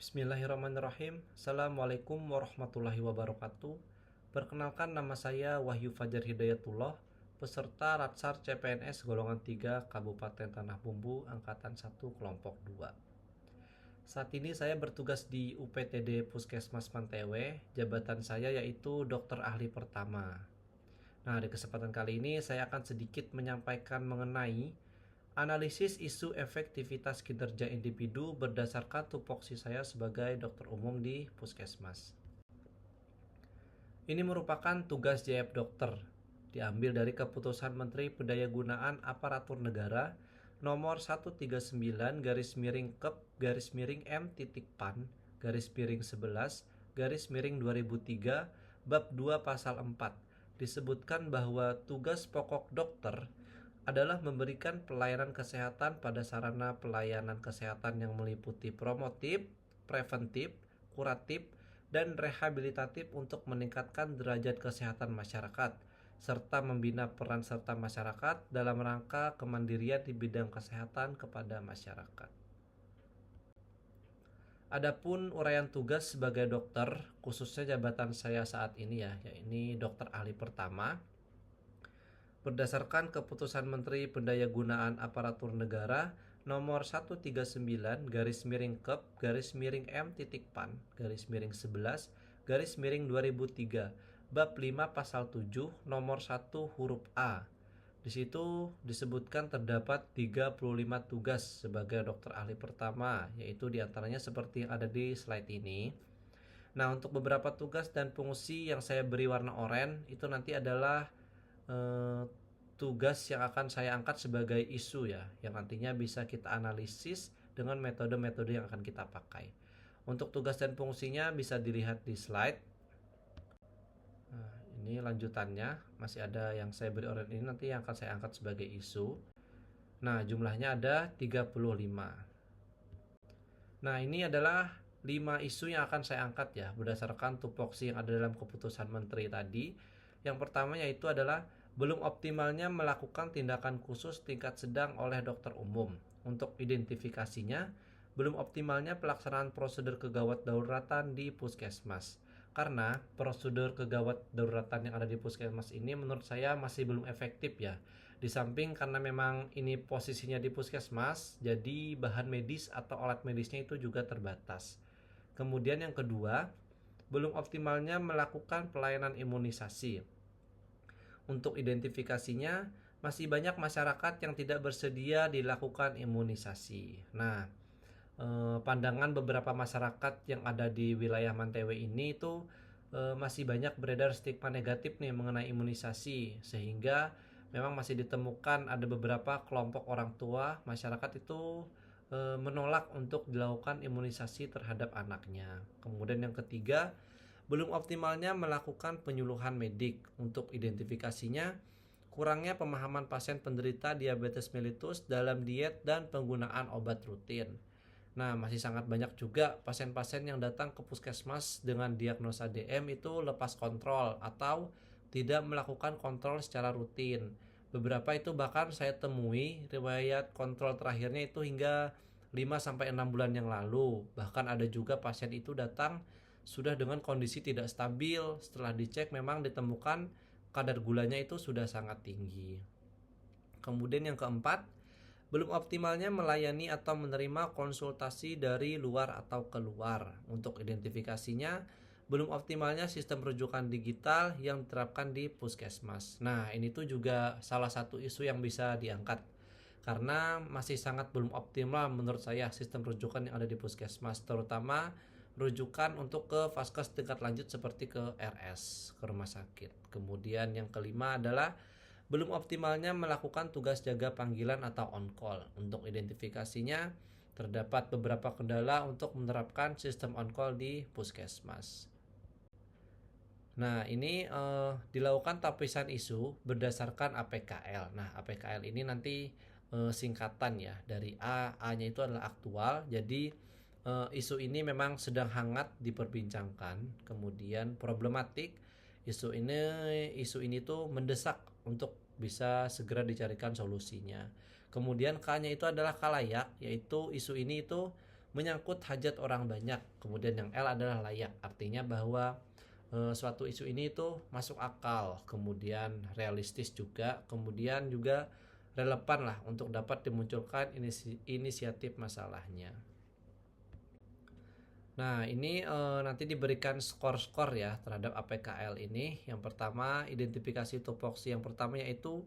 Bismillahirrahmanirrahim. Assalamualaikum warahmatullahi wabarakatuh. Perkenalkan, nama saya Wahyu Fajar Hidayatullah, peserta Ratsar CPNS golongan 3 Kabupaten Tanah Bumbu angkatan 1 kelompok 2. Saat ini saya bertugas di UPTD Puskesmas Mantewe. Jabatan saya yaitu dokter ahli pertama. Nah, di kesempatan kali ini saya akan sedikit menyampaikan mengenai analisis isu efektivitas kinerja individu berdasarkan tupoksi saya sebagai dokter umum di Puskesmas. Ini merupakan tugas JF dokter, diambil dari Keputusan Menteri Pendayagunaan Aparatur Negara nomor 139/M.PAN/11/2003 bab 2 pasal 4 disebutkan bahwa tugas pokok dokter adalah memberikan pelayanan kesehatan pada sarana pelayanan kesehatan yang meliputi promotif, preventif, kuratif, dan rehabilitatif untuk meningkatkan derajat kesehatan masyarakat, serta membina peran serta masyarakat dalam rangka kemandirian di bidang kesehatan kepada masyarakat. Adapun uraian tugas sebagai dokter, khususnya jabatan saya saat ini yakni dokter ahli pertama, berdasarkan Keputusan Menteri Pendayagunaan Aparatur Negara nomor 139/M.PAN/11/2003 bab 5 pasal 7 nomor 1 huruf A. Di situ disebutkan terdapat 35 tugas sebagai dokter ahli pertama, yaitu diantaranya seperti yang ada di slide ini. Nah, untuk beberapa tugas dan fungsi yang saya beri warna oranye itu nanti adalah tugas yang akan saya angkat sebagai isu yang nantinya bisa kita analisis dengan metode-metode yang akan kita pakai. Untuk tugas dan fungsinya bisa dilihat di slide. Nah, ini lanjutannya, masih ada yang saya beri oranye ini nanti yang akan saya angkat sebagai isu. Nah, jumlahnya ada 35. Nah, ini adalah 5 isu yang akan saya angkat berdasarkan tupoksi yang ada dalam keputusan menteri tadi. Yang pertama yaitu adalah belum optimalnya melakukan tindakan khusus tingkat sedang oleh dokter umum. Untuk identifikasinya, belum optimalnya pelaksanaan prosedur kegawat dauratan di puskesmas. Karena prosedur kegawat dauratan yang ada di puskesmas ini menurut saya masih belum efektif Di samping karena memang ini posisinya di puskesmas, jadi bahan medis atau alat medisnya itu juga terbatas. Kemudian yang kedua, belum optimalnya melakukan pelayanan imunisasi. Untuk identifikasinya, masih banyak masyarakat yang tidak bersedia dilakukan imunisasi. Nah, pandangan beberapa masyarakat yang ada di wilayah Mantewe ini itu masih banyak beredar stigma negatif nih mengenai imunisasi, sehingga memang masih ditemukan ada beberapa kelompok orang tua masyarakat itu menolak untuk dilakukan imunisasi terhadap anaknya. Kemudian yang ketiga, belum optimalnya melakukan penyuluhan medik. Untuk identifikasinya, kurangnya pemahaman pasien penderita diabetes mellitus dalam diet dan penggunaan obat rutin. Nah, masih sangat banyak juga pasien-pasien yang datang ke puskesmas dengan diagnosa DM itu lepas kontrol atau tidak melakukan kontrol secara rutin. Beberapa itu bahkan saya temui riwayat kontrol terakhirnya itu hingga 5-6 bulan yang lalu. Bahkan ada juga pasien itu datang sudah dengan kondisi tidak stabil. Setelah dicek memang ditemukan kadar gulanya itu sudah sangat tinggi. Kemudian yang keempat, belum optimalnya melayani atau menerima konsultasi dari luar atau keluar. Untuk identifikasinya, belum optimalnya sistem rujukan digital yang diterapkan di puskesmas. Nah, ini tuh juga salah satu isu yang bisa diangkat. Karena masih sangat belum optimal menurut saya sistem rujukan yang ada di puskesmas. Terutama rujukan untuk ke vaskes tingkat lanjut seperti ke RS, ke rumah sakit. Kemudian yang kelima adalah belum optimalnya melakukan tugas jaga panggilan atau on call. Untuk identifikasinya, terdapat beberapa kendala untuk menerapkan sistem on call di puskesmas. Nah, ini dilakukan tapisan isu berdasarkan APKL. Nah, APKL ini nanti singkatan dari A. A-nya itu adalah aktual. Jadi isu ini memang sedang hangat diperbincangkan. Kemudian problematik, isu ini tuh mendesak untuk bisa segera dicarikan solusinya. Kemudian K-nya itu adalah kalayak, yaitu isu ini itu menyangkut hajat orang banyak. Kemudian yang L adalah layak, artinya bahwa suatu isu ini itu masuk akal, kemudian realistis juga, kemudian juga relevan lah untuk dapat dimunculkan inisiatif masalahnya. Nah, ini nanti diberikan skor-skor ya terhadap APKL ini. Yang pertama, identifikasi tupoksi yang pertama yaitu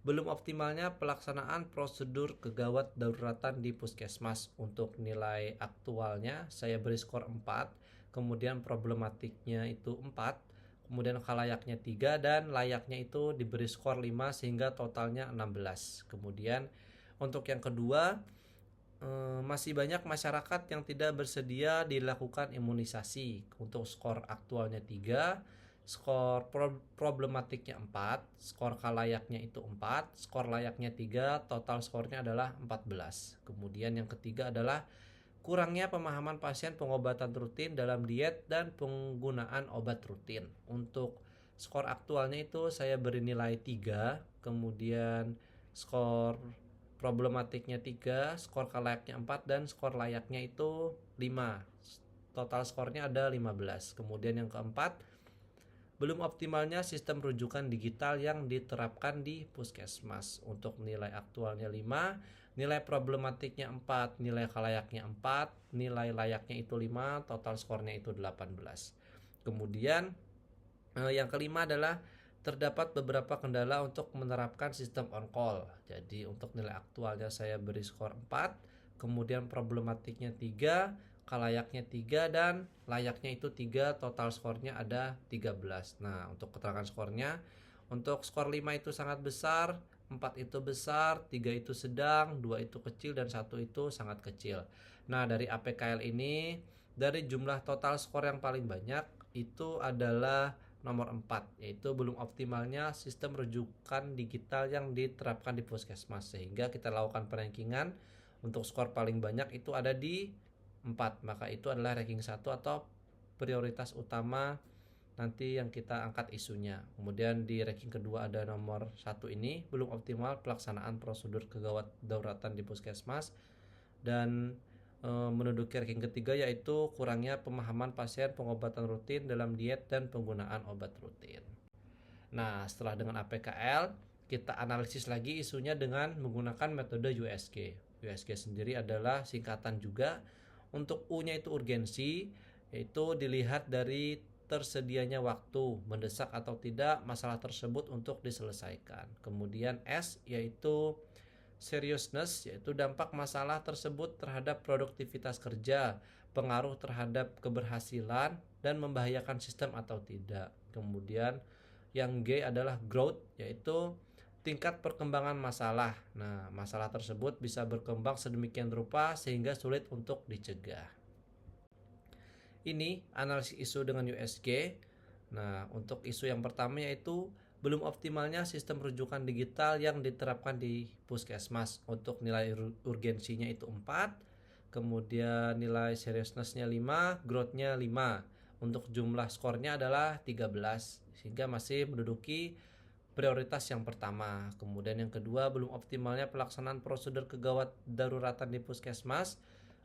belum optimalnya pelaksanaan prosedur kegawat dauratan di puskesmas. Untuk nilai aktualnya saya beri skor 4, kemudian problematiknya itu 4, kemudian khalayaknya 3, dan layaknya itu diberi skor 5 sehingga totalnya 16. Kemudian untuk yang kedua, masih banyak masyarakat yang tidak bersedia dilakukan imunisasi. Untuk skor aktualnya 3, skor problematiknya 4, skor kalayaknya itu 4, skor layaknya 3, total skornya adalah 14. Kemudian yang ketiga adalah kurangnya pemahaman pasien pengobatan rutin dalam diet dan penggunaan obat rutin. Untuk skor aktualnya itu saya beri nilai 3, kemudian skor problematiknya 3, skor kalayaknya 4, dan skor layaknya itu 5. Total skornya ada 15. Kemudian yang keempat, belum optimalnya sistem rujukan digital yang diterapkan di puskesmas. Untuk nilai aktualnya 5, nilai problematiknya 4, nilai kalayaknya 4, nilai layaknya itu 5, total skornya itu 18. Kemudian yang kelima adalah terdapat beberapa kendala untuk menerapkan sistem on call. Jadi untuk nilai aktualnya saya beri skor 4, kemudian problematiknya 3, kalayaknya 3, dan layaknya itu 3, total skornya ada 13. Nah, untuk keterangan skornya, untuk skor 5 itu sangat besar, 4 itu besar, 3 itu sedang, 2 itu kecil, dan 1 itu sangat kecil. Nah, dari APKL ini, dari jumlah total skor yang paling banyak itu adalah nomor 4, yaitu belum optimalnya sistem rujukan digital yang diterapkan di puskesmas, sehingga kita lakukan perankingan untuk skor paling banyak itu ada di 4, maka itu adalah ranking 1 atau prioritas utama nanti yang kita angkat isunya. Kemudian di ranking kedua ada nomor 1 ini, belum optimal pelaksanaan prosedur kegawat dauratan di puskesmas, dan menduduki ranking ketiga yaitu kurangnya pemahaman pasien pengobatan rutin dalam diet dan penggunaan obat rutin. Nah, setelah dengan APKL, kita analisis lagi isunya dengan menggunakan metode USG. USG sendiri adalah singkatan juga. Untuk U-nya itu urgensi, yaitu dilihat dari tersedianya waktu, mendesak atau tidak masalah tersebut untuk diselesaikan. Kemudian S yaitu seriousness, yaitu dampak masalah tersebut terhadap produktivitas kerja, pengaruh terhadap keberhasilan, dan membahayakan sistem atau tidak. Kemudian yang G adalah growth, yaitu tingkat perkembangan masalah. Nah, masalah tersebut bisa berkembang sedemikian rupa sehingga sulit untuk dicegah. Ini analisis isu dengan USG. Nah, untuk isu yang pertama yaitu belum optimalnya sistem rujukan digital yang diterapkan di puskesmas. Untuk nilai urgensinya itu 4, kemudian nilai seriousness-nya 5, growth-nya 5. Untuk jumlah skornya adalah 13, sehingga masih menduduki prioritas yang pertama. Kemudian yang kedua, belum optimalnya pelaksanaan prosedur kegawat daruratan di puskesmas.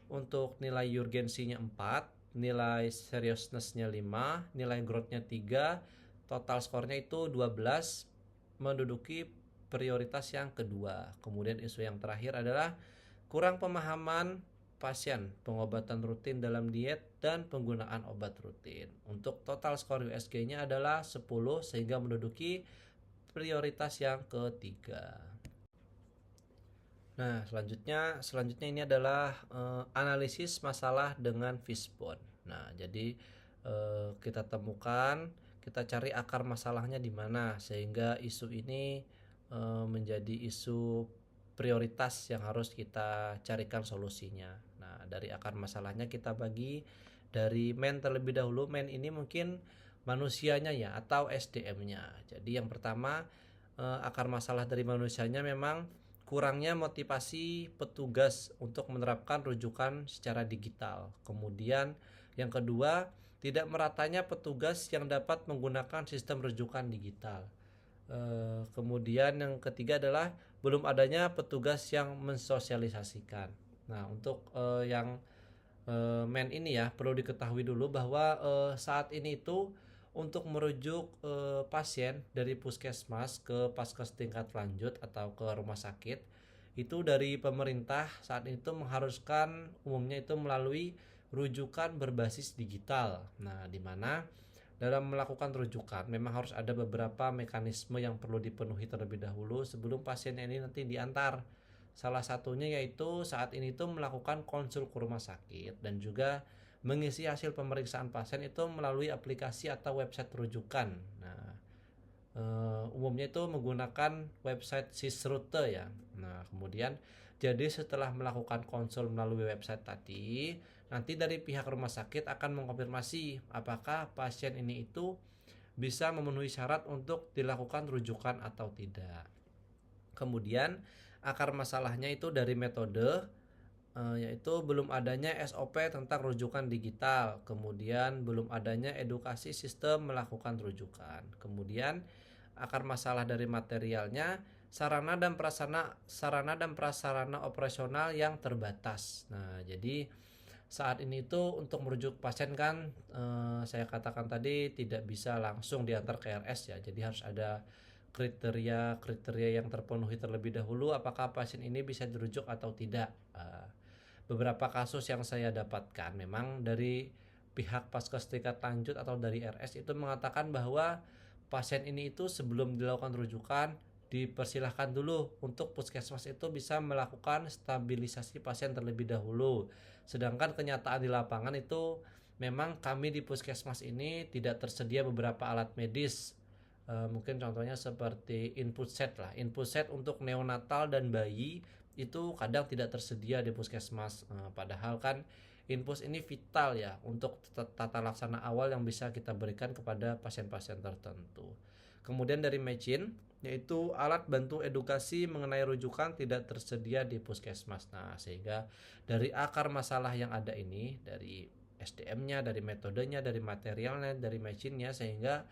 Untuk nilai urgensinya 4, nilai seriousness-nya 5, nilai growth-nya 3, total skornya itu 12, menduduki prioritas yang kedua. Kemudian isu yang terakhir adalah kurang pemahaman pasien pengobatan rutin dalam diet dan penggunaan obat rutin. Untuk total skor USG-nya adalah 10 sehingga menduduki prioritas yang ketiga. Nah, selanjutnya ini adalah analisis masalah dengan fishbone. Nah, jadi kita temukan, kita cari akar masalahnya di mana sehingga isu ini menjadi isu prioritas yang harus kita carikan solusinya. Nah, dari akar masalahnya kita bagi dari main terlebih dahulu. Main ini mungkin manusianya ya atau SDM-nya. Jadi yang pertama, akar masalah dari manusianya memang kurangnya motivasi petugas untuk menerapkan rujukan secara digital. Kemudian yang kedua, tidak meratanya petugas yang dapat menggunakan sistem rujukan digital. Kemudian yang ketiga adalah belum adanya petugas yang mensosialisasikan. Nah, untuk yang Men ini ya, perlu diketahui dulu bahwa saat ini itu untuk merujuk pasien dari puskesmas ke paskes tingkat lanjut atau ke rumah sakit itu dari pemerintah saat itu mengharuskan umumnya itu melalui rujukan berbasis digital. Nah, di mana dalam melakukan rujukan memang harus ada beberapa mekanisme yang perlu dipenuhi terlebih dahulu sebelum pasien ini nanti diantar. Salah satunya yaitu saat ini tuh melakukan konsul ke rumah sakit dan juga mengisi hasil pemeriksaan pasien itu melalui aplikasi atau website rujukan. Nah, umumnya itu menggunakan website Sisrute ya. Nah, kemudian jadi setelah melakukan konsul melalui website tadi, nanti dari pihak rumah sakit akan mengkonfirmasi apakah pasien ini itu bisa memenuhi syarat untuk dilakukan rujukan atau tidak. Kemudian akar masalahnya itu dari metode, yaitu belum adanya SOP tentang rujukan digital, kemudian belum adanya edukasi sistem melakukan rujukan. Kemudian akar masalah dari materialnya sarana dan prasarana operasional yang terbatas. Nah, jadi saat ini tuh untuk merujuk pasien kan saya katakan tadi tidak bisa langsung diantar ke RS ya. Jadi harus ada kriteria yang terpenuhi terlebih dahulu apakah pasien ini bisa dirujuk atau tidak. Beberapa kasus yang saya dapatkan memang dari pihak paskes tingkat lanjut atau dari RS itu mengatakan bahwa pasien ini itu sebelum dilakukan rujukan dipersilahkan dulu untuk puskesmas itu bisa melakukan stabilisasi pasien terlebih dahulu. Sedangkan kenyataan di lapangan itu memang kami di puskesmas ini tidak tersedia beberapa alat medis. Mungkin contohnya seperti input set lah, input set untuk neonatal dan bayi itu kadang tidak tersedia di puskesmas. Padahal kan infus ini vital ya untuk tata laksana awal yang bisa kita berikan kepada pasien-pasien tertentu. Kemudian dari machine, yaitu alat bantu edukasi mengenai rujukan tidak tersedia di puskesmas. Nah, sehingga dari akar masalah yang ada ini, dari SDM-nya, dari metodenya, dari materialnya, dari machine-nya, sehingga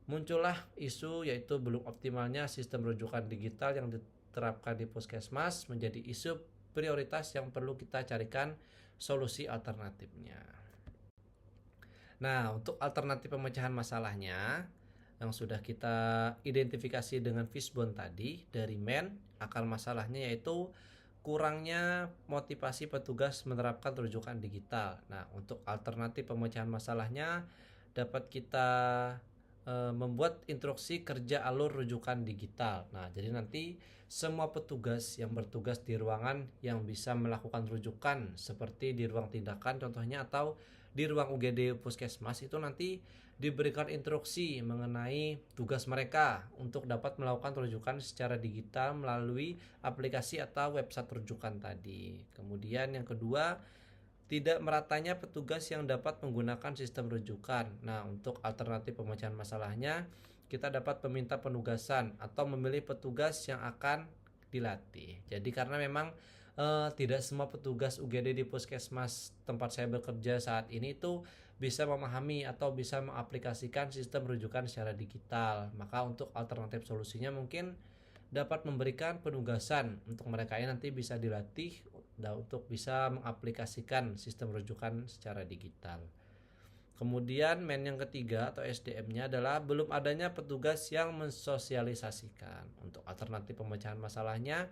muncullah isu yaitu belum optimalnya sistem rujukan digital yang diterapkan di puskesmas menjadi isu prioritas yang perlu kita carikan solusi alternatifnya. Nah, untuk alternatif pemecahan masalahnya yang sudah kita identifikasi dengan fishbone tadi dari men, akar masalahnya yaitu kurangnya motivasi petugas menerapkan rujukan digital. Nah, untuk alternatif pemecahan masalahnya dapat kita membuat instruksi kerja alur rujukan digital. Nah, jadi nanti semua petugas yang bertugas di ruangan yang bisa melakukan rujukan seperti di ruang tindakan contohnya atau di ruang UGD puskesmas itu nanti diberikan instruksi mengenai tugas mereka untuk dapat melakukan rujukan secara digital melalui aplikasi atau website rujukan tadi. Kemudian yang kedua, tidak meratanya petugas yang dapat menggunakan sistem rujukan. Nah, untuk alternatif pemecahan masalahnya, kita dapat meminta penugasan atau memilih petugas yang akan dilatih. Jadi karena memang tidak semua petugas UGD di puskesmas tempat saya bekerja saat ini itu bisa memahami atau bisa mengaplikasikan sistem rujukan secara digital. Maka untuk alternatif solusinya mungkin dapat memberikan penugasan untuk mereka yang nanti bisa dilatih untuk bisa mengaplikasikan sistem rujukan secara digital. Kemudian men yang ketiga atau SDM-nya adalah belum adanya petugas yang mensosialisasikan. Untuk alternatif pemecahan masalahnya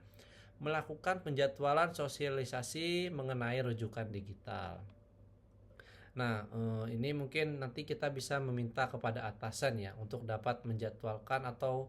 melakukan penjadwalan sosialisasi mengenai rujukan digital. Nah, ini mungkin nanti kita bisa meminta kepada atasan ya untuk dapat menjadwalkan atau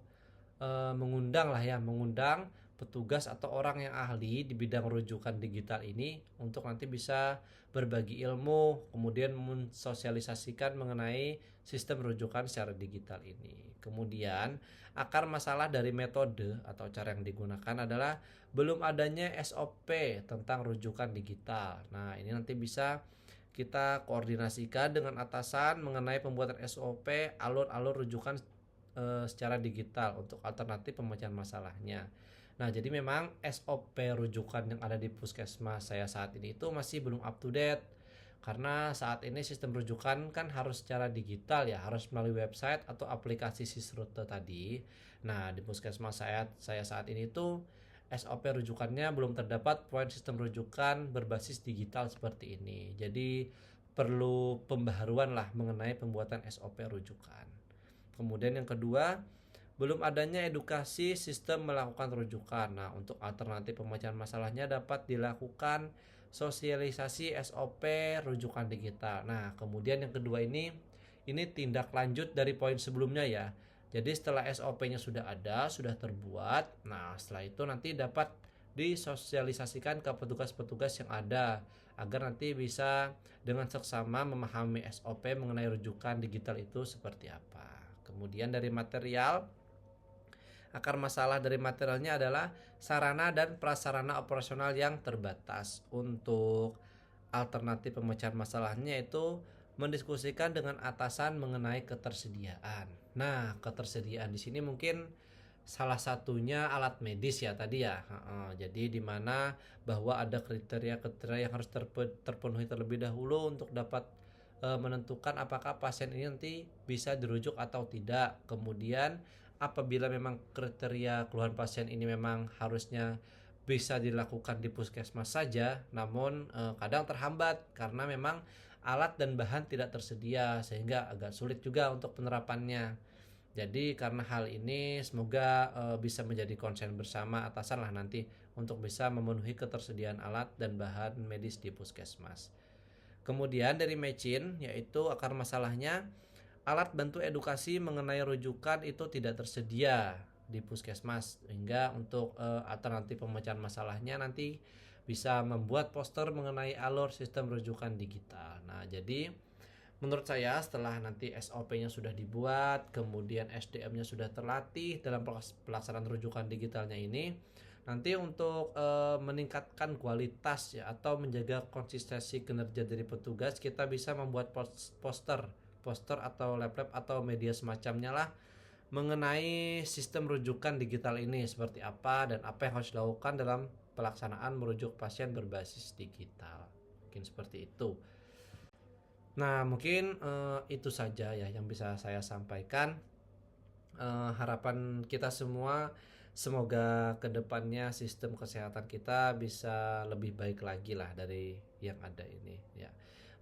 mengundang petugas atau orang yang ahli di bidang rujukan digital ini untuk nanti bisa berbagi ilmu, kemudian mensosialisasikan mengenai sistem rujukan secara digital ini. Kemudian akar masalah dari metode atau cara yang digunakan adalah belum adanya SOP tentang rujukan digital. Nah, ini nanti bisa kita koordinasikan dengan atasan mengenai pembuatan SOP alur-alur rujukan secara digital untuk alternatif pemecahan masalahnya. Nah, jadi memang SOP rujukan yang ada di puskesmas saya saat ini itu masih belum up to date. Karena saat ini sistem rujukan kan harus secara digital ya, harus melalui website atau aplikasi Sisrute tadi. Nah, di puskesmas saya saat ini tuh SOP rujukannya belum terdapat poin sistem rujukan berbasis digital seperti ini. Jadi perlu pembaharuan lah mengenai pembuatan SOP rujukan. Kemudian yang kedua, belum adanya edukasi sistem melakukan rujukan. Nah, untuk alternatif pemecahan masalahnya dapat dilakukan sosialisasi SOP rujukan digital. Nah, kemudian yang kedua ini tindak lanjut dari poin sebelumnya ya. Jadi setelah SOP-nya sudah ada, sudah terbuat, nah setelah itu nanti dapat disosialisasikan ke petugas-petugas yang ada agar nanti bisa dengan seksama memahami SOP mengenai rujukan digital itu seperti apa. Kemudian dari material, akar masalah dari materialnya adalah sarana dan prasarana operasional yang terbatas. Untuk alternatif pemecahan masalahnya itu mendiskusikan dengan atasan mengenai ketersediaan. Nah, ketersediaan di sini mungkin salah satunya alat medis ya tadi ya. Jadi di mana bahwa ada kriteria-kriteria yang harus terpenuhi terlebih dahulu untuk dapat menentukan apakah pasien ini nanti bisa dirujuk atau tidak. Kemudian apabila memang kriteria keluhan pasien ini memang harusnya bisa dilakukan di puskesmas saja, namun kadang terhambat karena memang alat dan bahan tidak tersedia sehingga agak sulit juga untuk penerapannya. Jadi karena hal ini semoga bisa menjadi konsen bersama atasan lah nanti untuk bisa memenuhi ketersediaan alat dan bahan medis di puskesmas. Kemudian dari matching, yaitu akar masalahnya alat bantu edukasi mengenai rujukan itu tidak tersedia di puskesmas, sehingga untuk alternatif pemecahan masalahnya nanti bisa membuat poster mengenai alur sistem rujukan digital. Nah, jadi menurut saya setelah nanti SOP-nya sudah dibuat, kemudian SDM-nya sudah terlatih dalam pelaksanaan rujukan digitalnya ini, nanti untuk meningkatkan kualitas ya atau menjaga konsistensi kinerja dari petugas, kita bisa membuat poster atau lab atau media semacamnya lah mengenai sistem rujukan digital ini seperti apa dan apa yang harus dilakukan dalam pelaksanaan merujuk pasien berbasis digital. Mungkin seperti itu. Nah, mungkin itu saja ya yang bisa saya sampaikan. Harapan kita semua semoga kedepannya sistem kesehatan kita bisa lebih baik lagi lah dari yang ada ini ya.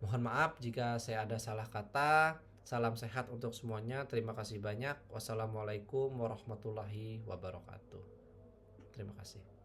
Mohon maaf jika saya ada salah kata. Salam sehat untuk semuanya. Terima kasih banyak. Wassalamualaikum warahmatullahi wabarakatuh. Terima kasih.